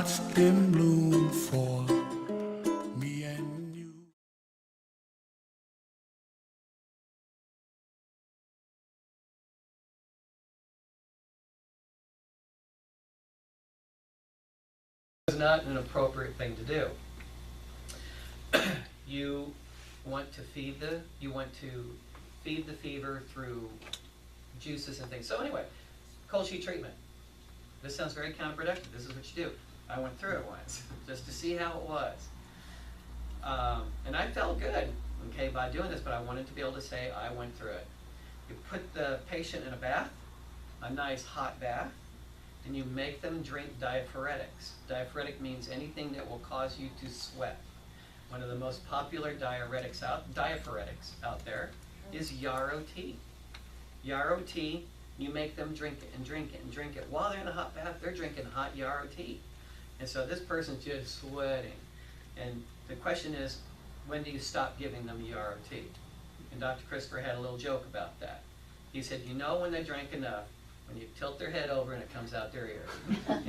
watched them bloom for me and you. It's not an appropriate thing to do. You want to feed the fever through juices and things. So anyway, cold sheet treatment. This sounds very counterproductive. This is what you do. I went through it once just to see how it was. And I felt good, okay, by doing this, but I wanted to be able to say I went through it. You put the patient in a bath, a nice hot bath, and you make them drink diaphragmatics. Diaphoretic means anything that will cause you to sweat. One of the most popular diuretics out there is yarrow tea. Yarrow tea, you make them drink it and drink it and drink it. While they're in a hot bath, they're drinking hot yarrow tea. And so this person's just sweating. And the question is, when do you stop giving them yarrow tea? And Dr. Christopher had a little joke about that. He said, you know when they drank enough, when you tilt their head over and it comes out their ear.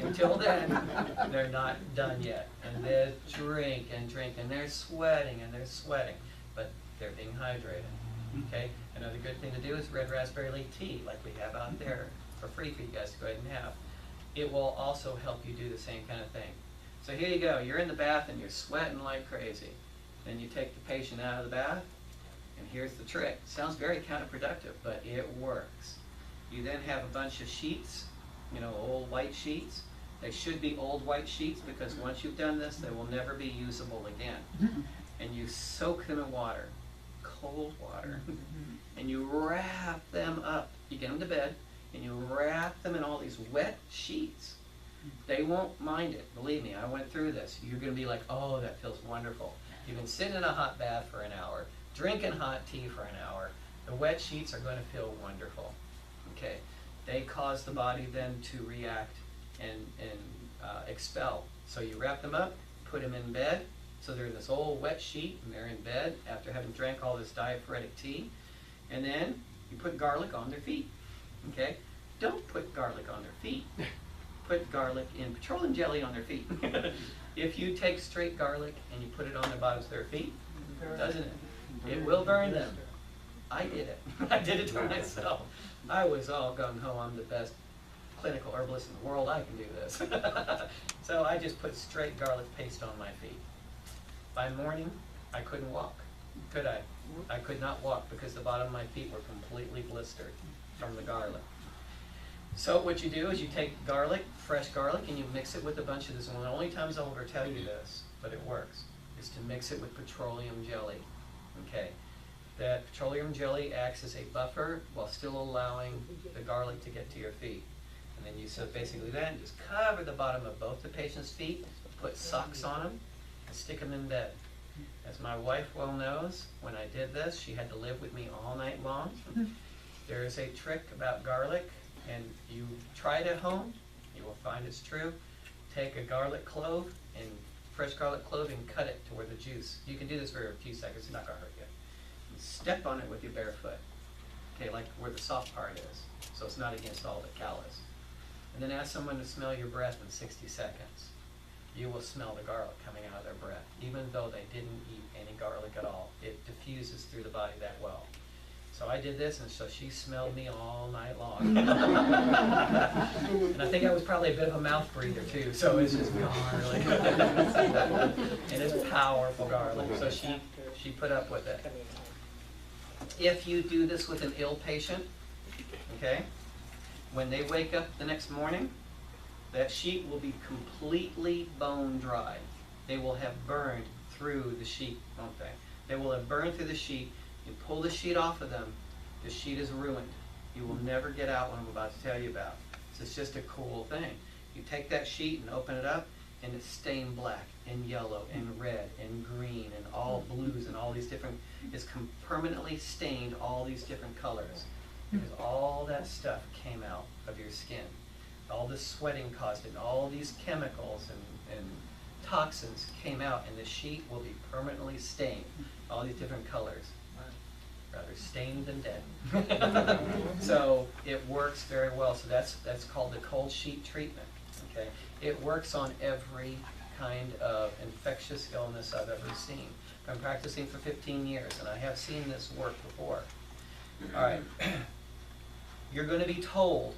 Until then, they're not done yet. And they drink and drink, and they're sweating and they're sweating, but they're being hydrated. Okay? Another good thing to do is red raspberry leaf tea, like we have out there for free for you guys to go ahead and have. It will also help you do the same kind of thing. So here you go. You're in the bath and you're sweating like crazy. Then you take the patient out of the bath, and here's the trick. It sounds very counterproductive, but it works. You then have a bunch of sheets, you know, old white sheets. They should be old white sheets because once you've done this, they will never be usable again. And you soak them in water, cold water, and you wrap them up. You get them to bed, and you wrap them in all these wet sheets. They won't mind it. Believe me, I went through this. You're going to be like, oh, that feels wonderful. You can sit in a hot bath for an hour, drinking hot tea for an hour. The wet sheets are going to feel wonderful. Okay, they cause the body then to react and expel. So you wrap them up, put them in bed, so they're in this old wet sheet, and they're in bed after having drank all this diaphoretic tea, and then you put garlic on their feet. Okay, don't put garlic on their feet. Put garlic in petroleum jelly on their feet. If you take straight garlic and you put it on the bottoms of their feet, doesn't it? It will burn them. I did it. I did it to myself. I was all gung-ho, I'm the best clinical herbalist in the world, I can do this. So I just put straight garlic paste on my feet. By morning, I couldn't walk, could I? I could not walk because the bottom of my feet were completely blistered from the garlic. So what you do is you take garlic, fresh garlic, and you mix it with a bunch of this. One of the only times I'll ever tell you this, but it works, is to mix it with petroleum jelly. Okay. That petroleum jelly acts as a buffer while still allowing the garlic to get to your feet. And then you so basically then just cover the bottom of both the patient's feet, put socks on them, and stick them in bed. As my wife well knows, when I did this, she had to live with me all night long. There is a trick about garlic, and you try it at home, you will find it's true. Take a garlic clove, and fresh garlic clove, and cut it to where the juice. You can do this for a few seconds, it's not going to hurt you. Step on it with your bare foot, okay, like where the soft part is, so it's not against all the callus. And then ask someone to smell your breath in 60 seconds. You will smell the garlic coming out of their breath, even though they didn't eat any garlic at all. It diffuses through the body that well. So I did this, and so she smelled me all night long. And I think I was probably a bit of a mouth breather too, so it's just garlic. And it's powerful garlic, so she put up with it. If you do this with an ill patient, okay, when they wake up the next morning, that sheet will be completely bone dry. They will have burned through the sheet, won't they? They will have burned through the sheet. You pull the sheet off of them, the sheet is ruined. You will never get out what I'm about to tell you about. So it's just a cool thing. You take that sheet and open it up, and it's stained black and yellow and red and green and all blues and all these different, it's permanently stained all these different colors because all that stuff came out of your skin. All the sweating caused it, and all these chemicals and toxins came out, and the sheet will be permanently stained, all these different colors. Rather stained than dead. So it works very well. So that's called the cold sheet treatment. okay? It works on every kind of infectious illness I've ever seen. I'm practicing for 15 years, and I have seen this work before. All right. You're going to be told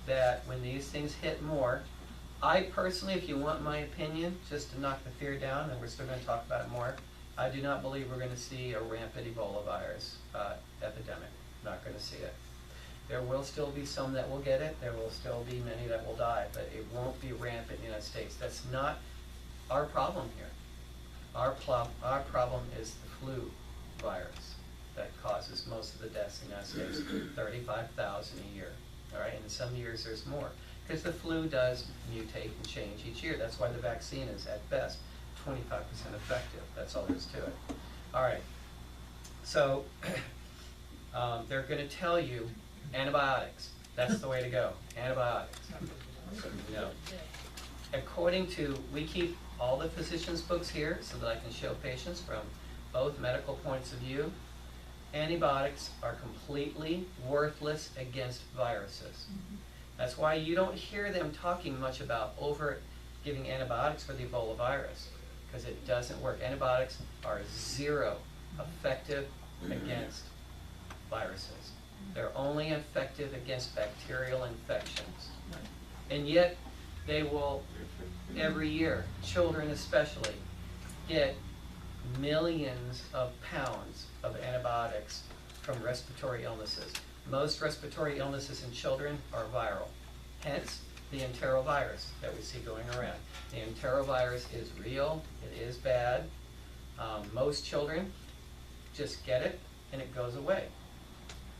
that when these things hit more, I personally, if you want my opinion, just to knock the fear down, and we're still going to talk about it more, I do not believe we're going to see a rampant Ebola virus epidemic. Not going to see it. There will still be some that will get it. There will still be many that will die, but it won't be rampant in the United States. That's not our problem here. Our problem is the flu virus that causes most of the deaths in the United States, 35,000 a year. All right, and in some years there's more, because the flu does mutate and change each year. That's why the vaccine is at best 25% effective. That's all there is to it. All right, so they're going to tell you antibiotics. That's the way to go. Antibiotics. So, you know, according to, we keep all the physicians' books here so that I can show patients from both medical points of view. Antibiotics are completely worthless against viruses. That's why you don't hear them talking much about giving antibiotics for the Ebola virus, because it doesn't work. Antibiotics are zero effective against viruses. They're only effective against bacterial infections. And yet, they will, every year, children especially, get millions of pounds of antibiotics from respiratory illnesses. Most respiratory illnesses in children are viral. Hence, the enterovirus that we see going around. The enterovirus is real, it is bad. Most children just get it and it goes away.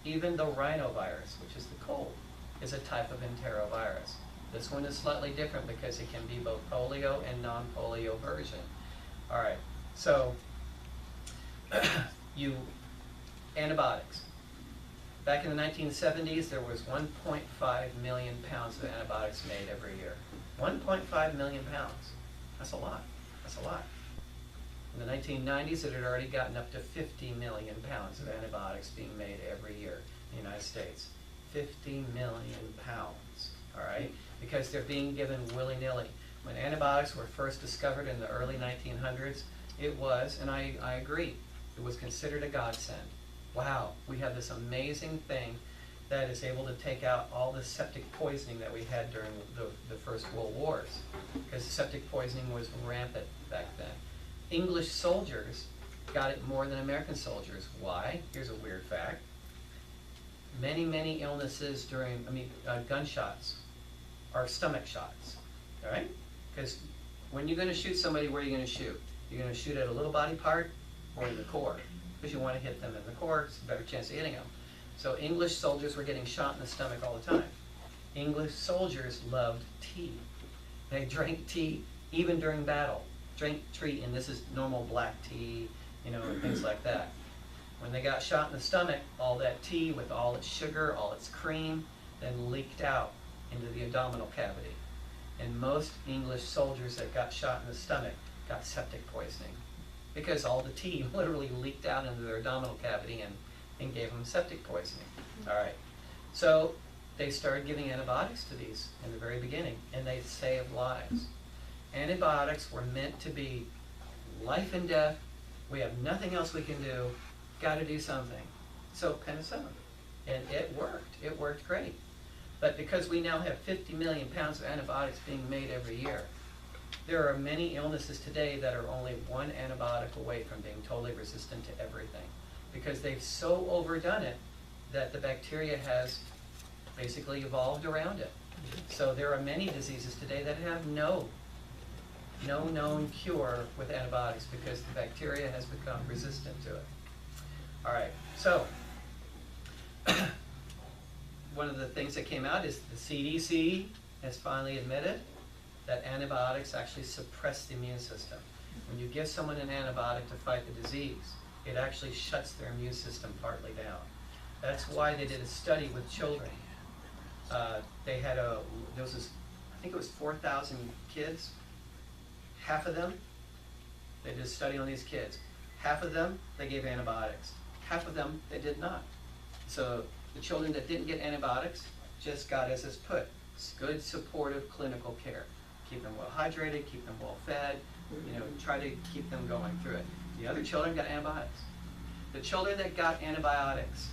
Even the rhinovirus, which is the cold, is a type of enterovirus. This one is slightly different because it can be both polio and non-polio version. All right, so antibiotics. Back in the 1970s, there was 1.5 million pounds of antibiotics made every year. 1.5 million pounds. That's a lot. That's a lot. In the 1990s, it had already gotten up to 50 million pounds of antibiotics being made every year in the United States. 50 million pounds, all right? Because they're being given willy-nilly. When antibiotics were first discovered in the early 1900s, it was, and I agree, it was considered a godsend. Wow, we have this amazing thing that is able to take out all the septic poisoning that we had during the First World Wars, because septic poisoning was rampant back then. English soldiers got it more than American soldiers. Why? Here's a weird fact. Many, many illnesses during, gunshots are stomach shots, all right? Because when you're going to shoot somebody, where are you going to shoot? You're going to shoot at a little body part or in the core, because you want to hit them in the core. It's a better chance of hitting them. So English soldiers were getting shot in the stomach all the time. English soldiers loved tea. They drank tea even during battle. Drink tea, and this is normal black tea, and things like that. When they got shot in the stomach, all that tea with all its sugar, all its cream, then leaked out into the abdominal cavity. And most English soldiers that got shot in the stomach got septic poisoning, because all the tea literally leaked out into their abdominal cavity and gave them septic poisoning. All right, so they started giving antibiotics to these in the very beginning, and they saved lives. Antibiotics were meant to be life and death. We have nothing else we can do. Got to do something. So penicillin, and it worked. It worked great. But because we now have 50 million pounds of antibiotics being made every year, there are many illnesses today that are only one antibiotic away from being totally resistant to everything, because they've so overdone it that the bacteria has basically evolved around it. So there are many diseases today that have no known cure with antibiotics, because the bacteria has become resistant to it. All right, so one of the things that came out is the CDC has finally admitted that antibiotics actually suppress the immune system. When you give someone an antibiotic to fight the disease, it actually shuts their immune system partly down. That's why they did a study with children. They had I think it was 4,000 kids. Half of them, they did a study on these kids. Half of them, they gave antibiotics. Half of them, they did not. So the children that didn't get antibiotics just got, as it's put, good supportive clinical care. Keep them well hydrated, keep them well fed, try to keep them going through it. The other children got antibiotics. The children that got antibiotics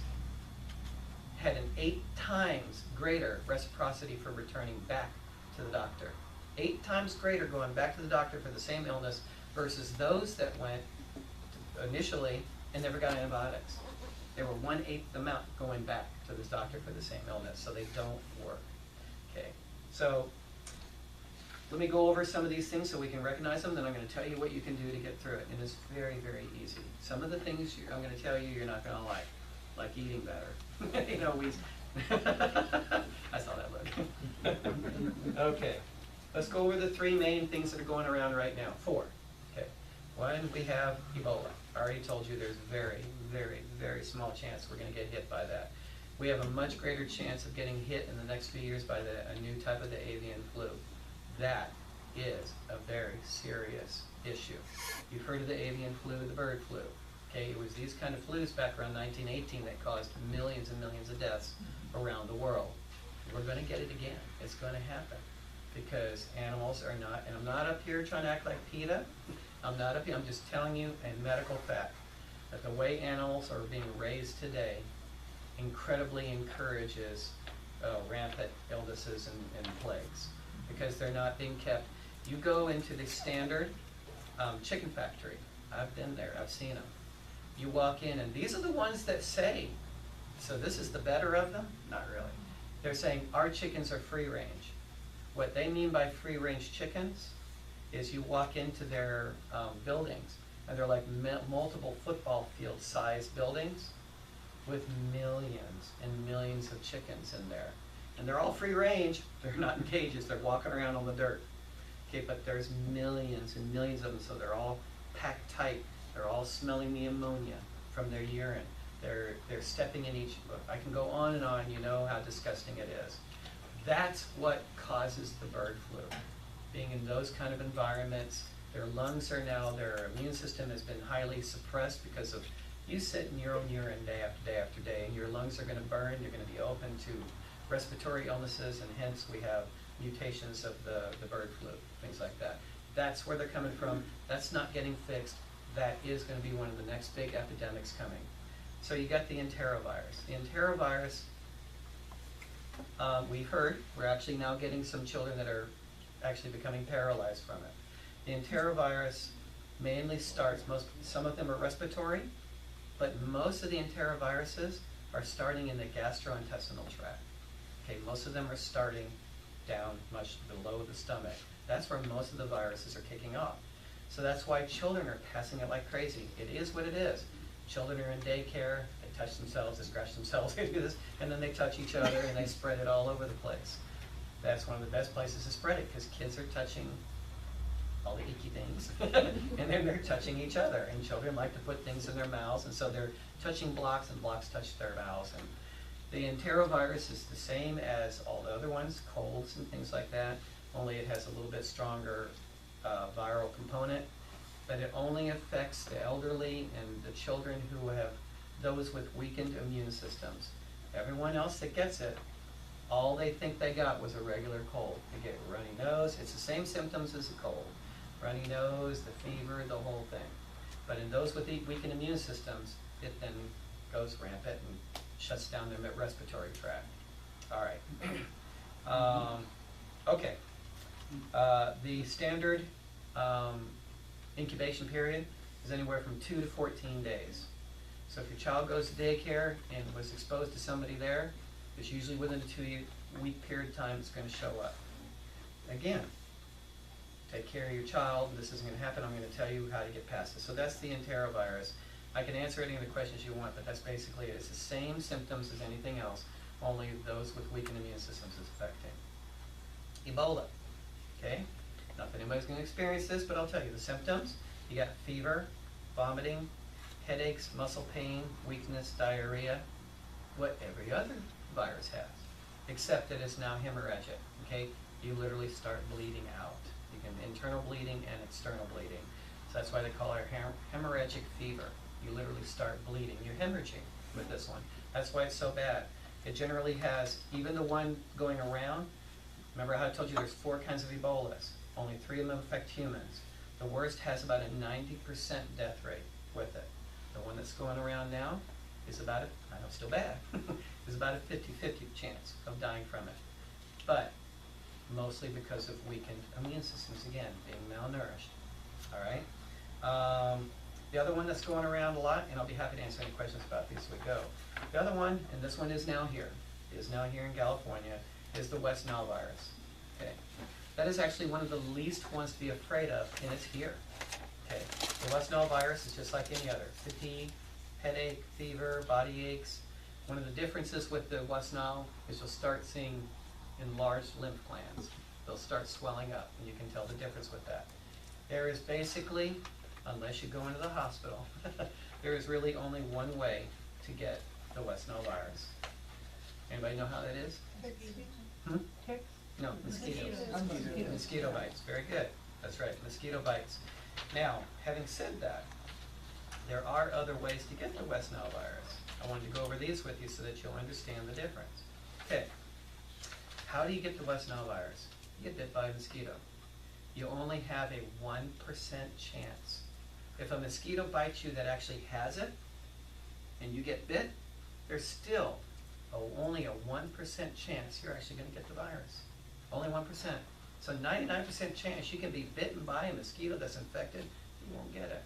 had an 8 times greater reciprocity for returning back to the doctor. 8 times greater going back to the doctor for the same illness versus those that went initially and never got antibiotics. They were 1/8 the amount going back to this doctor for the same illness, so they don't work. Okay, so let me go over some of these things so we can recognize them, then I'm going to tell you what you can do to get through it. And it's very, very easy. Some of the things I'm going to tell you you're not going to like eating better. I saw that look. Okay, let's go over the 3 main things that are going around right now. 4. Okay, 1, we have Ebola. I already told you there's very, very, very small chance we're going to get hit by that. We have a much greater chance of getting hit in the next few years by a new type of the avian flu. That is a very serious issue. You've heard of the avian flu, the bird flu. Okay, it was these kind of flus back around 1918 that caused millions and millions of deaths around the world. We're going to get it again. It's going to happen because animals are not, and I'm not up here trying to act like PETA. I'm not up here, I'm just telling you a medical fact that the way animals are being raised today incredibly encourages rampant illnesses and plagues because they're not being kept. You go into the standard chicken factory. I've been there, I've seen them. You walk in and these are the ones that say, so this is the better of them? Not really. They're saying our chickens are free range. What they mean by free range chickens is you walk into their buildings and they're like multiple football field size buildings with millions and millions of chickens in there. And they're all free range. They're not in cages. They're walking around on the dirt. Okay, but there's millions and millions of them, so they're all packed tight. They're all smelling the ammonia from their urine. They're stepping in each, I can go on and on, you know how disgusting it is. That's what causes the bird flu. Being in those kind of environments, their lungs are now, their immune system has been highly suppressed because of you sit in your own urine day after day after day, and your lungs are going to burn, you're going to be open to respiratory illnesses, and hence we have mutations of the bird flu, things like that. That's where they're coming from. That's not getting fixed. That is going to be one of the next big epidemics coming. So you got the enterovirus. The enterovirus, we've heard, we're actually now getting some children that are actually becoming paralyzed from it. The enterovirus mainly starts, some of them are respiratory, but most of the enteroviruses are starting in the gastrointestinal tract. Okay, most of them are starting down much below the stomach. That's where most of the viruses are kicking off. So that's why children are passing it like crazy. It is what it is. Children are in daycare, they touch themselves, they scratch themselves, they do this, and then they touch each other and they spread it all over the place. That's one of the best places to spread it because kids are touching all the icky things and then they're touching each other, and children like to put things in their mouths, and so they're touching blocks and blocks touch their mouths. And the enterovirus is the same as all the other ones, colds and things like that, only it has a little bit stronger viral component, but it only affects the elderly and the children who have those with weakened immune systems. Everyone else that gets it, all they think they got was a regular cold. They get runny nose, it's the same symptoms as a cold. Runny nose, the fever, the whole thing. But in those with weakened immune systems, it then goes rampant and shuts down their respiratory tract. All right. Okay. The standard incubation period is anywhere from 2 to 14 days. So if your child goes to daycare and was exposed to somebody there, it's usually within a 2-week period of time it's going to show up. Again, take care of your child. This isn't going to happen. I'm going to tell you how to get past it. So that's the enterovirus. I can answer any of the questions you want, but that's basically it. It's the same symptoms as anything else, only those with weakened immune systems is affecting. Ebola. Okay? Not that anybody's going to experience this, but I'll tell you the symptoms. You got fever, vomiting, headaches, muscle pain, weakness, diarrhea, what every other virus has, except that it's now hemorrhagic. Okay? You literally start bleeding out. You can internal bleeding and external bleeding. So that's why they call it hemorrhagic fever. You literally start bleeding. You're hemorrhaging with this one. That's why it's so bad. It generally has, even the one going around, Remember how I told you there's 4 kinds of Ebolas? Only 3 of them affect humans. The worst has about a 90% death rate with it. The one that's going around now is about I know, still bad, is about a 50-50 chance of dying from it. But mostly because of weakened immune systems, again, being malnourished. All right? The other one that's going around a lot, and I'll be happy to answer any questions about these as we go. The other one, and this one is now here in California, is the West Nile virus. Okay, that is actually one of the least ones to be afraid of, and it's here. Okay, the West Nile virus is just like any other: fatigue, headache, fever, body aches. One of the differences with the West Nile is you'll start seeing enlarged lymph glands. They'll start swelling up, and you can tell the difference with that. There is basically, unless you go into the hospital, there is really only one way to get the West Nile virus. Anybody know how that is? Hmm? No, mosquitoes. Mosquito bites. Very good. That's right, mosquito bites. Now, having said that, there are other ways to get the West Nile virus. I wanted to go over these with you so that you'll understand the difference. Okay, how do you get the West Nile virus? You get bit by a mosquito. You only have a 1% chance. If a mosquito bites you that actually has it, and you get bit, there's still only a 1% chance you're actually going to get the virus. Only 1%. So 99% chance you can be bitten by a mosquito that's infected, you won't get it.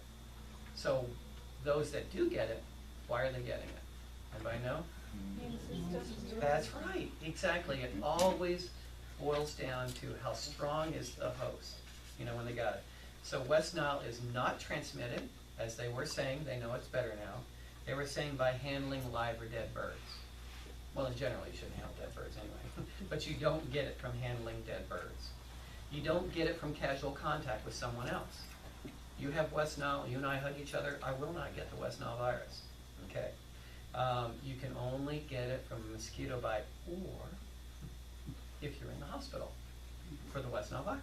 So those that do get it, why are they getting it? Anybody know? That's right, exactly. It always boils down to how strong is the host, when they got it. So West Nile is not transmitted, as they were saying. They know it's better now. They were saying by handling live or dead birds. Well, in general, you shouldn't handle dead birds anyway. But you don't get it from handling dead birds. You don't get it from casual contact with someone else. You have West Nile, you and I hug each other, I will not get the West Nile virus. Okay? You can only get it from a mosquito bite, or if you're in the hospital for the West Nile virus.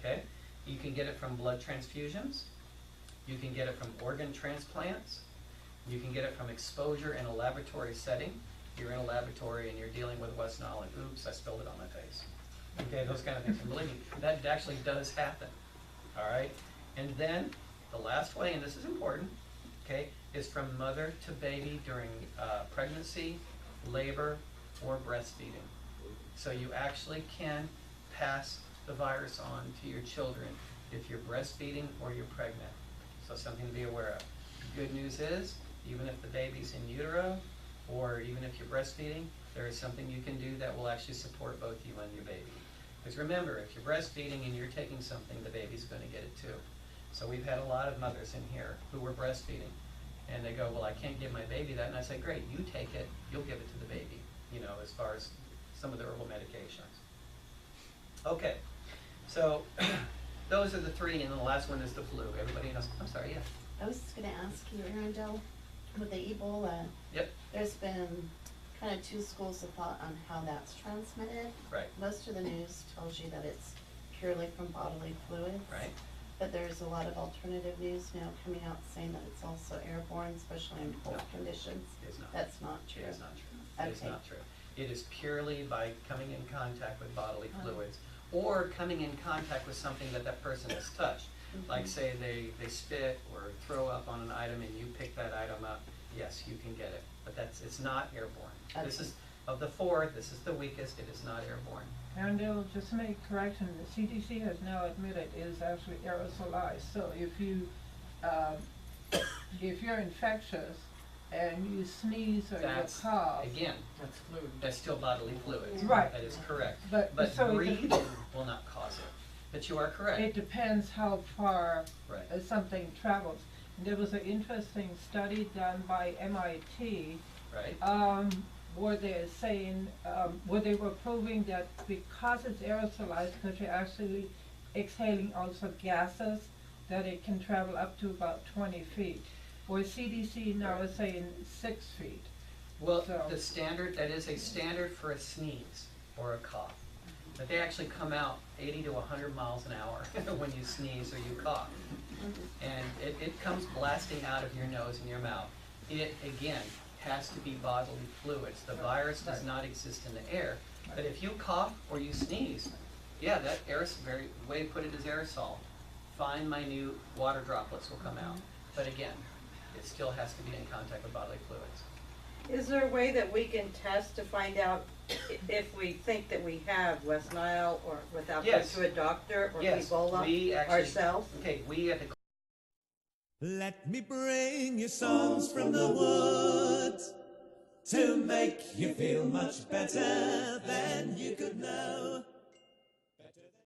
Okay? You can get it from blood transfusions. You can get it from organ transplants. You can get it from exposure in a laboratory setting. You're in a laboratory and you're dealing with West Nile and oops, I spilled it on my face. Okay, those kind of things. And believe me, that actually does happen. All right? And then the last way, and this is important, okay, is from mother to baby during pregnancy, labor, or breastfeeding. So you actually can pass the virus on to your children if you're breastfeeding or you're pregnant. So something to be aware of. Good news is, even if the baby's in utero, or even if you're breastfeeding, there is something you can do that will actually support both you and your baby. Because remember, if you're breastfeeding and you're taking something, the baby's going to get it too. So we've had a lot of mothers in here who were breastfeeding, and they go, well, I can't give my baby that. And I say, great, you take it, you'll give it to the baby, as far as some of the herbal medications. Okay, so those are the 3, and then the last one is the flu. Everybody knows. I'm sorry, yeah. I was just going to ask you, Arundel, with the Ebola, Yep. there's been kind of 2 schools of thought on how that's transmitted. Right. Most of the news tells you that it's purely from bodily fluids. Right. But there's a lot of alternative news now coming out saying that it's also airborne, especially in cold conditions. It is not. That's not true. It is not true. It is Okay. not true. It is purely by coming in contact with bodily fluids, or coming in contact with something that person has touched. Like say they spit or throw up on an item and you pick that item up, yes, you can get it. But it's not airborne. Okay. This is, of the 4, this is the weakest. It is not airborne. And they'll just make correction, the CDC has now admitted it is actually aerosolized. So if you're infectious and you sneeze or That's, you cough. again, That's fluid. that's still bodily fluids. Right. That is correct. But so breathing will not cause it. But you are correct. it depends how far Right. something travels. And there was an interesting study done by MIT Right. where they're saying, where they were proving that because it's aerosolized, because you're actually exhaling also gases, that it can travel up to about 20 feet. Where CDC now is saying 6 feet. Well, So- the standard, that is a standard for a sneeze or a cough. But they actually come out 80 to 100 miles an hour when you sneeze or you cough. And it comes blasting out of your nose and your mouth. It, again, has to be bodily fluids. The virus does Right. not exist in the air. But if you cough or you sneeze, yeah, that air is very way to put it is aerosol. Fine, minute water droplets will come out. But again, it still has to be in contact with bodily fluids. Is there a way that we can test to find out if we think that we have West Nile or without going Yes. to a doctor or Yes, Ebola we actually, ourselves? okay, we at the Let me bring you songs from the woods to make you feel much better than you could know.